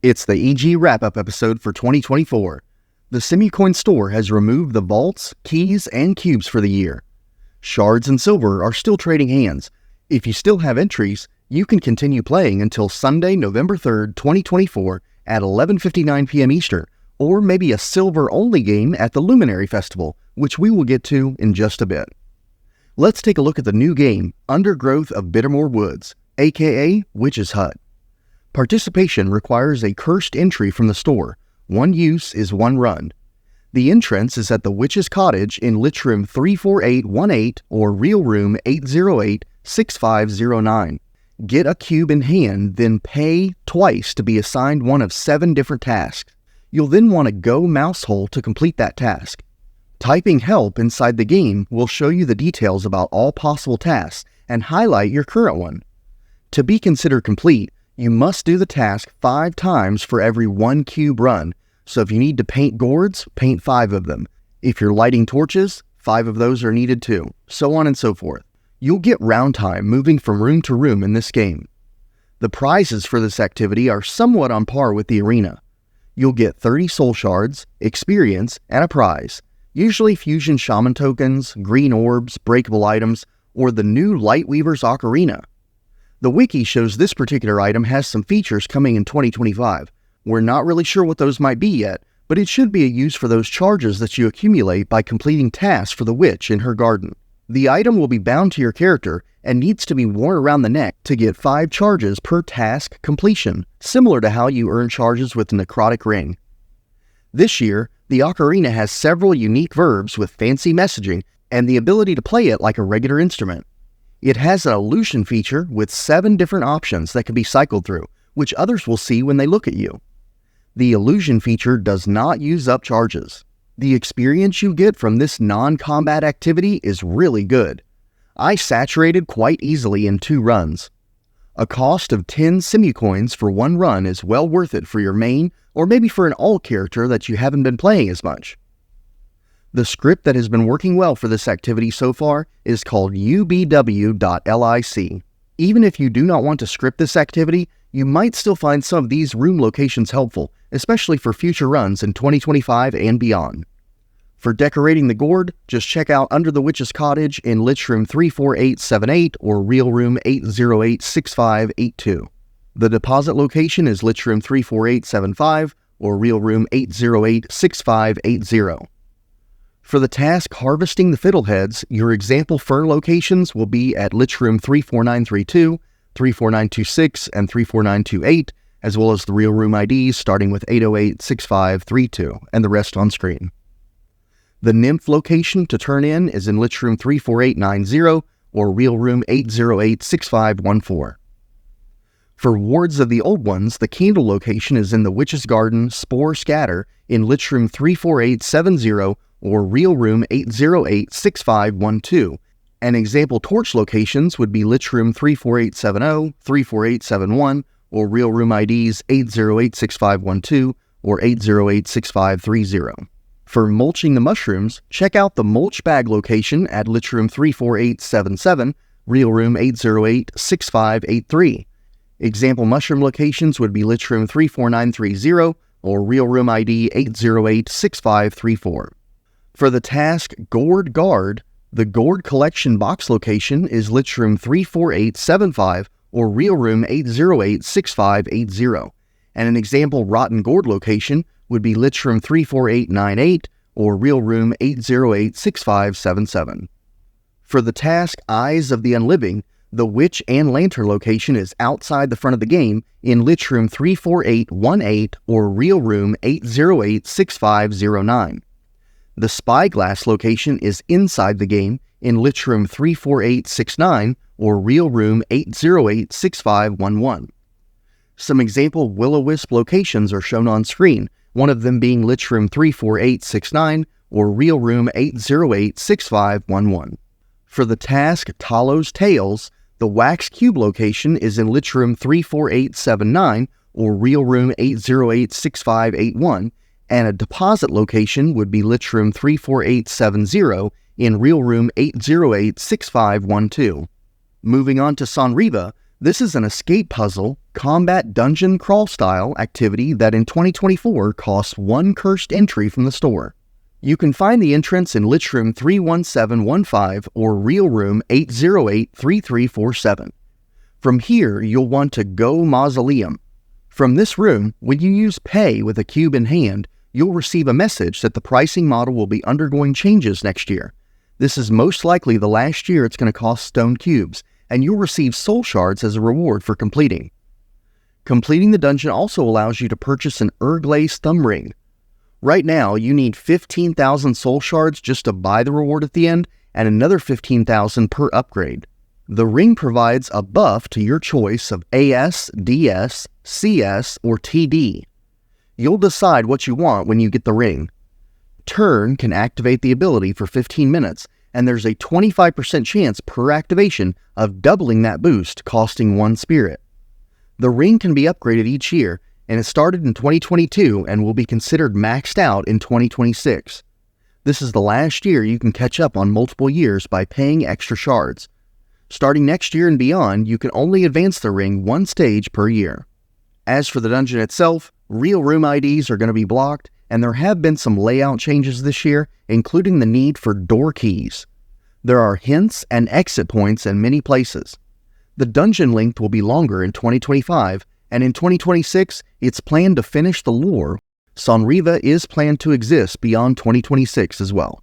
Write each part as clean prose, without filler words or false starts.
It's the EG wrap-up episode for 2024. The SimuCoin Store has removed the vaults, keys, and cubes for the year. Shards and silver are still trading hands. If you still have entries, you can continue playing until Sunday, November 3rd, 2024 at 11:59 p.m. Eastern, or maybe a silver-only game at the Luminary Festival, which we will get to in just a bit. Let's take a look at the new game, Undergrowth of Bittermere Woods, aka Witch's Hut. Participation requires a cursed entry from the store. One use is one run. The entrance is at the Witch's Cottage in Lich Room 34818 or Real Room 808-6509. Get a cube in hand, then pay twice to be assigned one of 7 different tasks. You'll then want to go mouse hole to complete that task. Typing help inside the game will show you the details about all possible tasks and highlight your current one. To be considered complete, you must do the task 5 times for every 1 cube run, so if you need to paint gourds, paint 5 of them. If you're lighting torches, 5 of those are needed too, so on and so forth. You'll get round time moving from room to room in this game. The prizes for this activity are somewhat on par with the arena. You'll get 30 soul shards, experience, and a prize, usually fusion shaman tokens, green orbs, breakable items, or the new Lightweaver's Ocarina. The wiki shows this particular item has some features coming in 2025. We're not really sure what those might be yet, but it should be a use for those charges that you accumulate by completing tasks for the witch in her garden. The item will be bound to your character and needs to be worn around the neck to get 5 charges per task completion, similar to how you earn charges with the necrotic ring. This year, the Ocarina has several unique verbs with fancy messaging and the ability to play it like a regular instrument. It has an illusion feature with 7 different options that can be cycled through, which others will see when they look at you. The illusion feature does not use up charges. The experience you get from this non-combat activity is really good. I saturated quite easily in 2 runs. A cost of 10 SimuCoins for 1 run is well worth it for your main, or maybe for an alt character that you haven't been playing as much. The script that has been working well for this activity so far is called ubw.lic. Even if you do not want to script this activity, you might still find some of these room locations helpful, especially for future runs in 2025 and beyond. For decorating the gourd, just check out Under the Witch's Cottage in Lich Room 34878 or Real Room 808-6582. The deposit location is Lich Room 34875 or Real Room 808-6580. For the task Harvesting the Fiddleheads, your example fern locations will be at Lich Room 34932, 34926, and 34928, as well as the Real Room IDs starting with 808-6532, and the rest on screen. The Nymph location to turn in is in Lich Room 34890 or Real Room 808-6514. For Wards of the Old Ones, the Candle location is in the Witch's Garden Spore Scatter in Lich Room 34870 or Real Room 808-6512. And example torch locations would be Lich Room 34870, 34871, or Real Room IDs 808-6512 or 808-6530. For mulching the mushrooms, check out the Mulch Bag location at Lich Room 34877, Real Room 808-6583. Example mushroom locations would be Lich Room 34930 or Real Room ID 808-6534. For the task Gourd Guard, the Gourd Collection box location is Lich Room 34875 or Real Room 808-6580, and an example Rotten Gourd location would be Lich Room 34898 or Real Room 808-6577. For the task Eyes of the Unliving, the Witch and Lantern location is outside the front of the game in Lich Room 34818 or Real Room 808-6509. The Spyglass location is inside the game in Lich Room 34869 or Real Room 808-6511. Some example Will-O-Wisp locations are shown on screen, one of them being Lich Room 34869 or Real Room 808-6511. For the task Talos Tales, the Wax Cube location is in Lich Room 34879 or Real Room 808-6581, and a deposit location would be Lich Room 34870 in Real Room 808-6512. Moving on to Sonreeva, This is an escape puzzle, combat dungeon crawl style activity that in 2024 costs 1 cursed entry from the store. You can find the entrance in Lich Room 31715 or Real Room 8083347. From here, you'll want to go Mausoleum. From this room, when you use Pay with a cube in hand, you'll receive a message that the pricing model will be undergoing changes next year. This is most likely the last year it's going to cost stone cubes, and you'll receive soul shards as a reward for completing. Completing the dungeon also allows you to purchase an Urglaze thumb ring. Right now, you need 15,000 soul shards just to buy the reward at the end, and another 15,000 per upgrade. The ring provides a buff to your choice of AS, DS, CS, or TD. You'll decide what you want when you get the ring. Turn can activate the ability for 15 minutes, and there's a 25% chance per activation of doubling that boost, costing 1 spirit. The ring can be upgraded each year, and it started in 2022 and will be considered maxed out in 2026. This is the last year you can catch up on multiple years by paying extra shards. Starting next year and beyond, you can only advance the ring 1 stage per year. As for the dungeon itself, real room IDs are going to be blocked, and there have been some layout changes this year, including the need for door keys. There are hints and exit points in many places. The dungeon length will be longer in 2025, and in 2026, it's planned to finish the lore. Sonreeva is planned to exist beyond 2026 as well.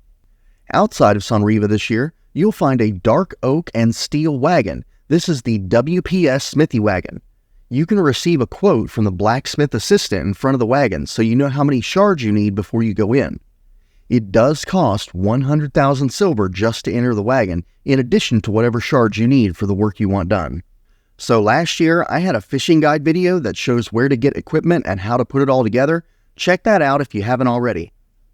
Outside of Sonreeva this year, you'll find a dark oak and steel wagon. This is the WPS Smithy wagon. You can receive a quote from the blacksmith assistant in front of the wagon so you know how many shards you need before you go in. It does cost 100,000 silver just to enter the wagon, in addition to whatever shards you need for the work you want done. So last year, I had a fishing guide video that shows where to get equipment and how to put it all together. Check that out if you haven't already.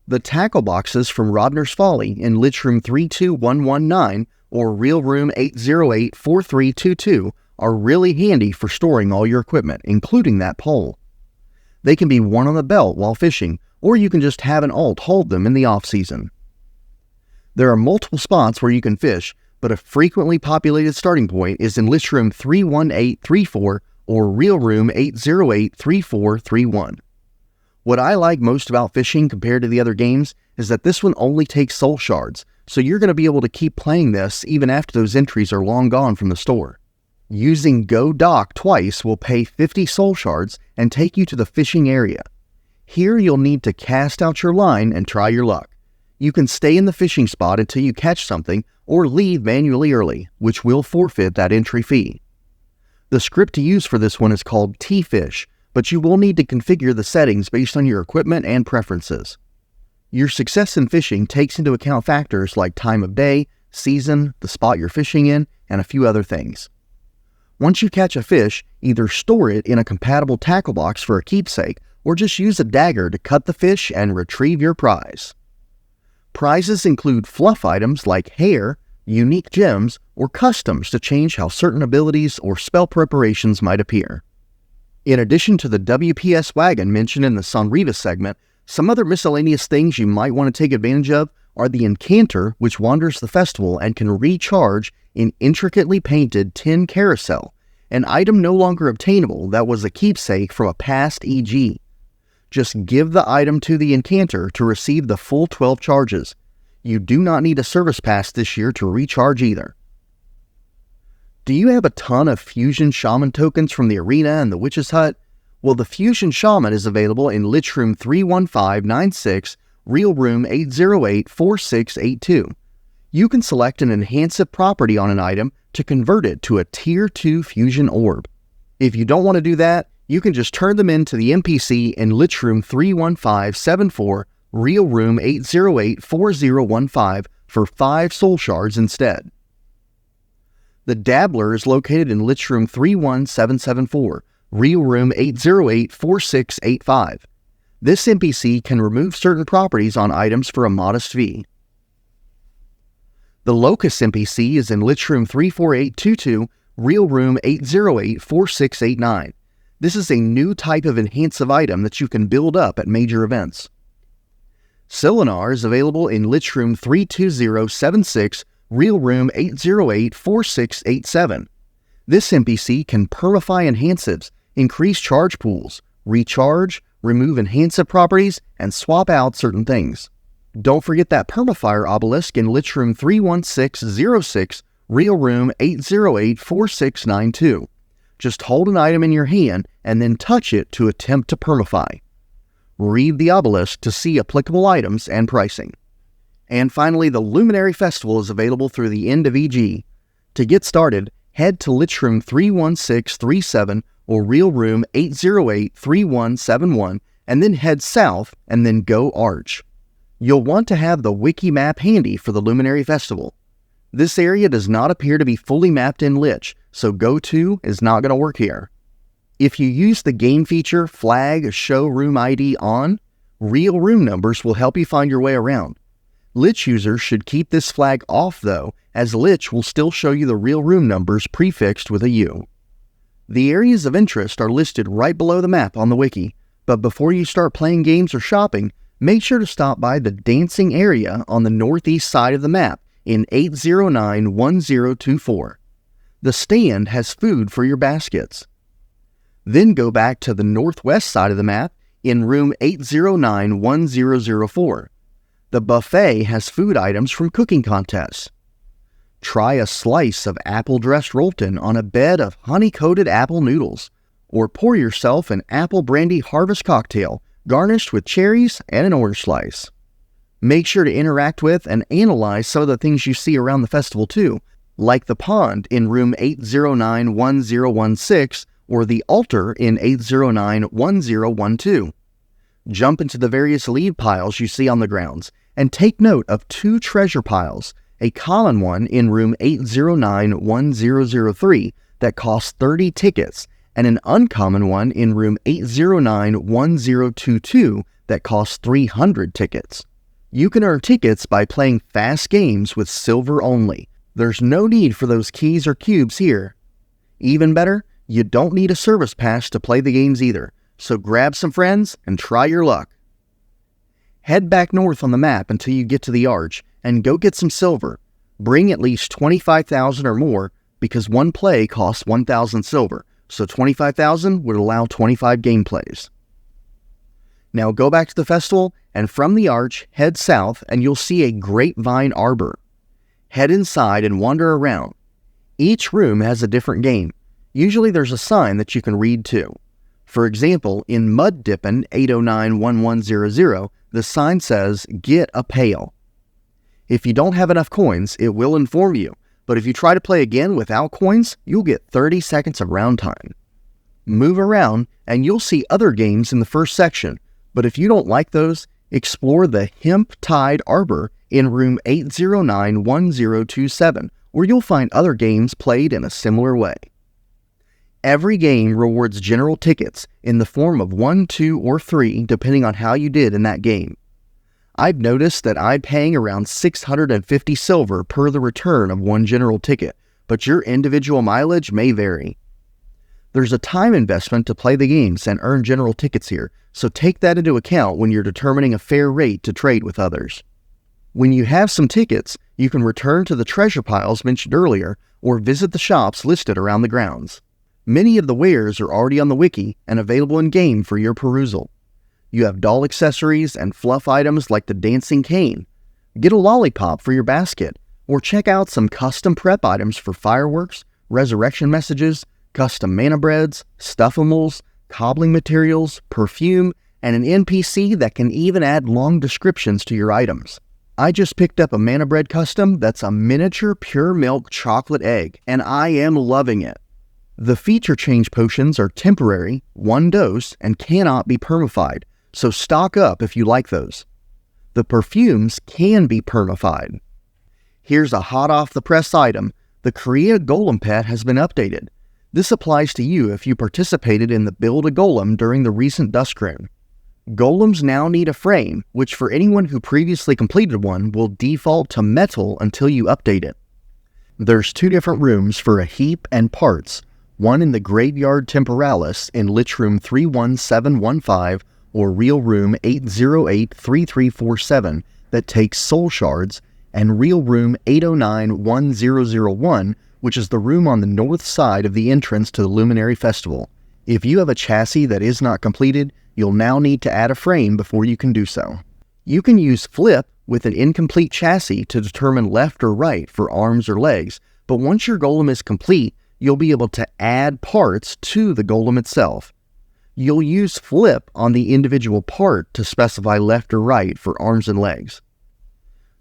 The tackle boxes from Rodner's Folly in Lich Room 32119 or Real Room 8084322 are really handy for storing all your equipment, including that pole. They can be worn on the belt while fishing, or you can just have an alt hold them in the off-season. There are multiple spots where you can fish, but a frequently populated starting point is in Lich Room 31834 or Real Room 8083431. What I like most about fishing compared to the other games is that this one only takes soul shards, so you're going to be able to keep playing this even after those entries are long gone from the store. Using Go Dock twice will pay 50 soul shards and take you to the fishing area. Here you'll need to cast out your line and try your luck. You can stay in the fishing spot until you catch something or leave manually early, which will forfeit that entry fee. The script to use for this one is called T-Fish, but you will need to configure the settings based on your equipment and preferences. Your success in fishing takes into account factors like time of day, season, the spot you're fishing in, and a few other things. Once you catch a fish, either store it in a compatible tackle box for a keepsake, or just use a dagger to cut the fish and retrieve your prize. Prizes include fluff items like hair, unique gems, or customs to change how certain abilities or spell preparations might appear. In addition to the WPS wagon mentioned in the Sonreeva segment, some other miscellaneous things you might want to take advantage of are the Incanter, which wanders the festival and can recharge in intricately painted tin Carousel, an item no longer obtainable that was a keepsake from a past EG. Just give the item to the Incanter to receive the full 12 charges. You do not need a service pass this year to recharge either. Do you have a ton of Fusion Shaman tokens from the Arena and the Witch's Hut? Well, the Fusion Shaman is available in Lich Room 31596, Real Room 8084682. You can select an enhancive property on an item to convert it to a Tier 2 Fusion Orb. If you don't want to do that, you can just turn them into the NPC in Lich Room 31574, Real Room 8084015 for 5 soul shards instead. The Dabbler is located in Lich Room 31774, Real Room 8084685. This NPC can remove certain properties on items for a modest fee. The Locus NPC is in Lich Room 34822, Real Room 8084689. This is a new type of enhancive item that you can build up at major events. Sylinar is available in Lich Room 32076, Real Room 8084687. This NPC can permify enhances, increase charge pools, recharge, remove enhansive properties, and swap out certain things. Don't forget that Permifier obelisk in Lich Room 31606, Real Room 8084692. Just hold an item in your hand and then touch it to attempt to permify. Read the obelisk to see applicable items and pricing. And finally, the Luminary Festival is available through the end of EG. To get started, head to Lich Room 31637 or Real Room 8083171 and then head south and then go Arch. You'll want to have the wiki map handy for the Luminary Festival. This area does not appear to be fully mapped in Lich, so Go To is not going to work here. If you use the game feature Flag Show Room ID on, real room numbers will help you find your way around. Lich users should keep this flag off though, as Lich will still show you the real room numbers prefixed with a U. The areas of interest are listed right below the map on the wiki, but before you start playing games or shopping, make sure to stop by the dancing area on the northeast side of the map in 8091024. The stand has food for your baskets. Then go back to the northwest side of the map in room 8091004. The buffet has food items from cooking contests. Try a slice of apple-dressed Rolton on a bed of honey-coated apple noodles, or pour yourself an apple brandy harvest cocktail garnished with cherries and an orange slice. Make sure to interact with and analyze some of the things you see around the festival too, like the pond in room 8091016 or the altar in 8091012. Jump into the various lead piles you see on the grounds and take note of two treasure piles, a common one in room 8091003 that costs 30 tickets and an uncommon one in room 8091022 that costs 300 tickets. You can earn tickets by playing fast games with silver only. There's no need for those keys or cubes here. Even better, you don't need a service pass to play the games either, so grab some friends and try your luck. Head back north on the map until you get to the Arch and go get some silver. Bring at least 25,000 or more because one play costs 1,000 silver, so 25,000 would allow 25 gameplays. Now go back to the festival and from the Arch, head south and you'll see a grapevine arbor. Head inside and wander around. Each room has a different game. Usually there's a sign that you can read too. For example, in Mud Dippin' 8091100, the sign says, "Get a pail." If you don't have enough coins, it will inform you, but if you try to play again without coins, you'll get 30 seconds of round time. Move around and you'll see other games in the first section, but if you don't like those, explore the Hemp Tide Arbor in room 8091027, where you'll find other games played in a similar way. Every game rewards general tickets in the form of 1, 2, or 3, depending on how you did in that game. I've noticed that I'm paying around 650 silver per the return of one general ticket, but your individual mileage may vary. There's a time investment to play the games and earn general tickets here, so take that into account when you're determining a fair rate to trade with others. When you have some tickets, you can return to the treasure piles mentioned earlier or visit the shops listed around the grounds. Many of the wares are already on the wiki and available in-game for your perusal. You have doll accessories and fluff items like the dancing cane. Get a lollipop for your basket, or check out some custom prep items for fireworks, resurrection messages, custom mana breads, stuffimals, cobbling materials, perfume, and an NPC that can even add long descriptions to your items. I just picked up a mana bread custom that's a miniature pure milk chocolate egg, and I am loving it. The feature change potions are temporary, one dose, and cannot be permified, so stock up if you like those. The perfumes can be permified. Here's a hot off the press item. The Korea Golem pet has been updated. This applies to you if you participated in the Build a Golem during the recent Duskroon. Golems now need a frame, which for anyone who previously completed one will default to metal until you update it. There's 2 different rooms for a heap and parts, one in the Graveyard Temporalis in Lich Room 31715 or Real Room 8083347 that takes soul shards, and Real Room 8091001 which is the room on the north side of the entrance to the Luminary Festival. If you have a chassis that is not completed, you'll now need to add a frame before you can do so. You can use flip with an incomplete chassis to determine left or right for arms or legs, but once your golem is complete, you'll be able to add parts to the golem itself. You'll use flip on the individual part to specify left or right for arms and legs.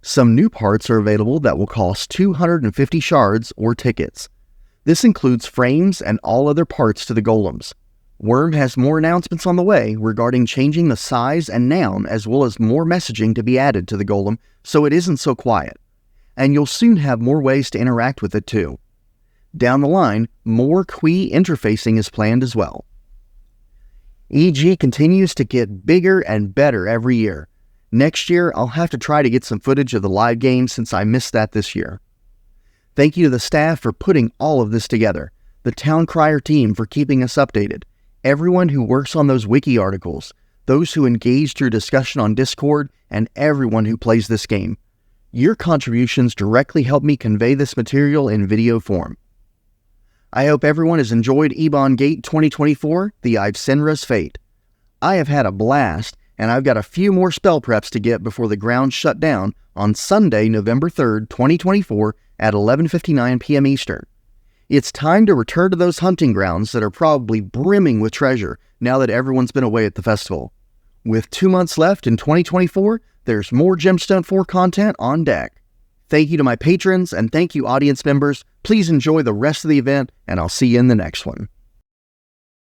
Some new parts are available that will cost 250 shards or tickets. This includes frames and all other parts to the golems. Worm has more announcements on the way regarding changing the size and noun, as well as more messaging to be added to the golem so it isn't so quiet. And you'll soon have more ways to interact with it too. Down the line, more Qi interfacing is planned as well. EG continues to get bigger and better every year. Next year, I'll have to try to get some footage of the live game since I missed that this year. Thank you to the staff for putting all of this together, the TownCrier team for keeping us updated, everyone who works on those wiki articles, those who engage through discussion on Discord, and everyone who plays this game. Your contributions directly help me convey this material in video form. I hope everyone has enjoyed Ebon Gate 2024, the Ivsenra's Fate. I have had a blast, and I've got a few more spell preps to get before the ground shut down on Sunday, November 3rd, 2024 at 11:59 p.m. Eastern. It's time to return to those hunting grounds that are probably brimming with treasure now that everyone's been away at the festival. With 2 months left in 2024, there's more GemStone IV content on deck. Thank you to my patrons, and thank you audience members. Please enjoy the rest of the event, and I'll see you in the next one.